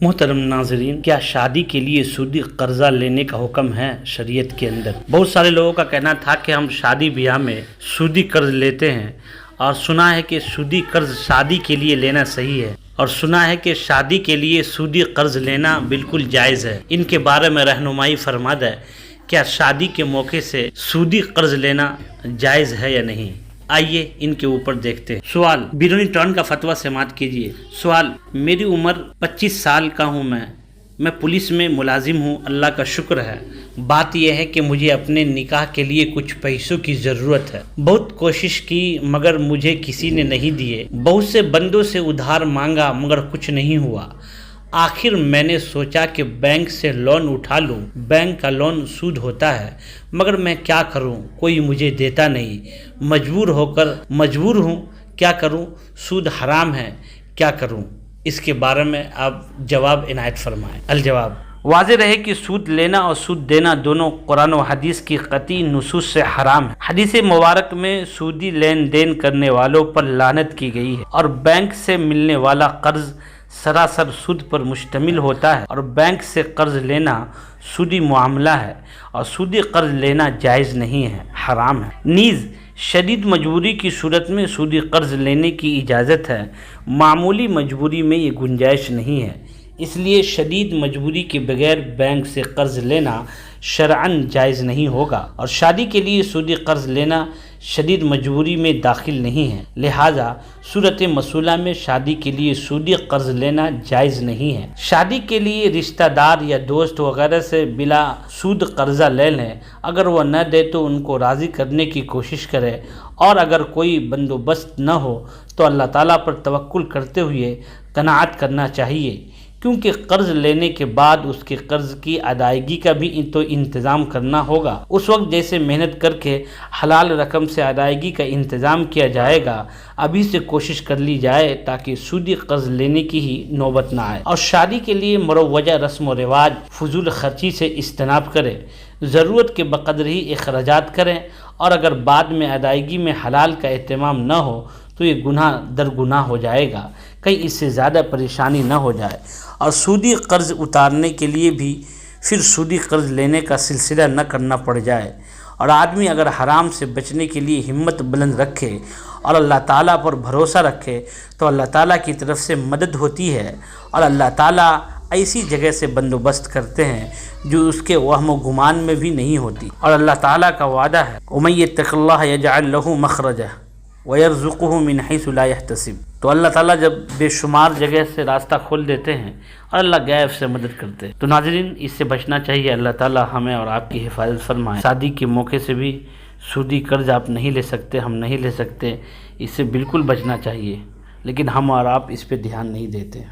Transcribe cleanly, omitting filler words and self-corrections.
محترم ناظرین، کیا شادی کے لیے سودی قرضہ لینے کا حکم ہے شریعت کے اندر؟ بہت سارے لوگوں کا کہنا تھا کہ ہم شادی بیاہ میں سودی قرض لیتے ہیں، اور سنا ہے کہ سودی قرض شادی کے لیے لینا صحیح ہے، اور سنا ہے کہ شادی کے لیے سودی قرض لینا بالکل جائز ہے۔ ان کے بارے میں رہنمائی فرما دیں، کیا شادی کے موقع سے سودی قرض لینا جائز ہے یا نہیں؟ آئیے ان کے اوپر دیکھتے ہیں۔ سوال، بیرونی ٹرن کا فتویٰ سماعت کیجیے۔ سوال، میری عمر 25 سال کا ہوں، میں پولیس میں ملازم ہوں، اللہ کا شکر ہے۔ بات یہ ہے کہ مجھے اپنے نکاح کے لیے کچھ پیسوں کی ضرورت ہے۔ بہت کوشش کی مگر مجھے کسی نے نہیں دیے، بہت سے بندوں سے ادھار مانگا مگر کچھ نہیں ہوا۔ آخر میں نے سوچا کہ بینک سے لون اٹھا لوں، بینک کا لون سود ہوتا ہے، مگر میں کیا کروں، کوئی مجھے دیتا نہیں، مجبور ہوں، کیا کروں، سود حرام ہے، کیا کروں؟ اس کے بارے میں آپ جواب عنایت فرمائیں۔ الجواب، واضح رہے کہ سود لینا اور سود دینا دونوں قرآن و حدیث کی قطعی نصوص سے حرام ہے۔ حدیث مبارک میں سودی لین دین کرنے والوں پر لعنت کی گئی ہے، اور بینک سے ملنے والا قرض سراسر سود پر مشتمل ہوتا ہے، اور بینک سے قرض لینا سودی معاملہ ہے، اور سودی قرض لینا جائز نہیں ہے، حرام ہے۔ نیز شدید مجبوری کی صورت میں سودی قرض لینے کی اجازت ہے، معمولی مجبوری میں یہ گنجائش نہیں ہے، اس لیے شدید مجبوری کے بغیر بینک سے قرض لینا شرعاً جائز نہیں ہوگا، اور شادی کے لیے سودی قرض لینا شدید مجبوری میں داخل نہیں ہے، لہٰذا صورت مسئولہ میں شادی کے لیے سودی قرض لینا جائز نہیں ہے۔ شادی کے لیے رشتہ دار یا دوست وغیرہ سے بلا سود قرضہ لے لیں، اگر وہ نہ دے تو ان کو راضی کرنے کی کوشش کرے، اور اگر کوئی بندوبست نہ ہو تو اللہ تعالیٰ پر توکل کرتے ہوئے قناعت کرنا چاہیے، کیونکہ قرض لینے کے بعد اس کے قرض کی ادائیگی کا بھی تو انتظام کرنا ہوگا۔ اس وقت جیسے محنت کر کے حلال رقم سے ادائیگی کا انتظام کیا جائے گا، ابھی سے کوشش کر لی جائے تاکہ سودی قرض لینے کی ہی نوبت نہ آئے، اور شادی کے لیے مروجہ رسم و رواج فضول خرچی سے اجتناب کریں، ضرورت کے بقدر ہی اخراجات کریں، اور اگر بعد میں ادائیگی میں حلال کا اہتمام نہ ہو تو یہ گناہ در گناہ ہو جائے گا، کہیں اس سے زیادہ پریشانی نہ ہو جائے، اور سودی قرض اتارنے کے لیے بھی پھر سودی قرض لینے کا سلسلہ نہ کرنا پڑ جائے۔ اور آدمی اگر حرام سے بچنے کے لیے ہمت بلند رکھے اور اللہ تعالیٰ پر بھروسہ رکھے تو اللہ تعالیٰ کی طرف سے مدد ہوتی ہے، اور اللہ تعالیٰ ایسی جگہ سے بندوبست کرتے ہیں جو اس کے وہم و گمان میں بھی نہیں ہوتی، اور اللہ تعالیٰ کا وعدہ ہے وَمَن يَتَّقِ اللَّهَ يَجْعَل لَّهُ مَخْرَجًا وَيَرْزُقْهُ مِنْ حَيْثُ لَا يَحْتَسِبُ۔ تو اللہ تعالیٰ جب بے شمار جگہ سے راستہ کھول دیتے ہیں اور اللہ غیب سے مدد کرتے ہیں، تو ناظرین اس سے بچنا چاہیے۔ اللہ تعالیٰ ہمیں اور آپ کی حفاظت فرمائے۔ شادی کے موقع سے بھی سودی قرض آپ نہیں لے سکتے، ہم نہیں لے سکتے، اس سے بالکل بچنا چاہیے، لیکن ہم اور آپ اس پہ دھیان نہیں دیتے۔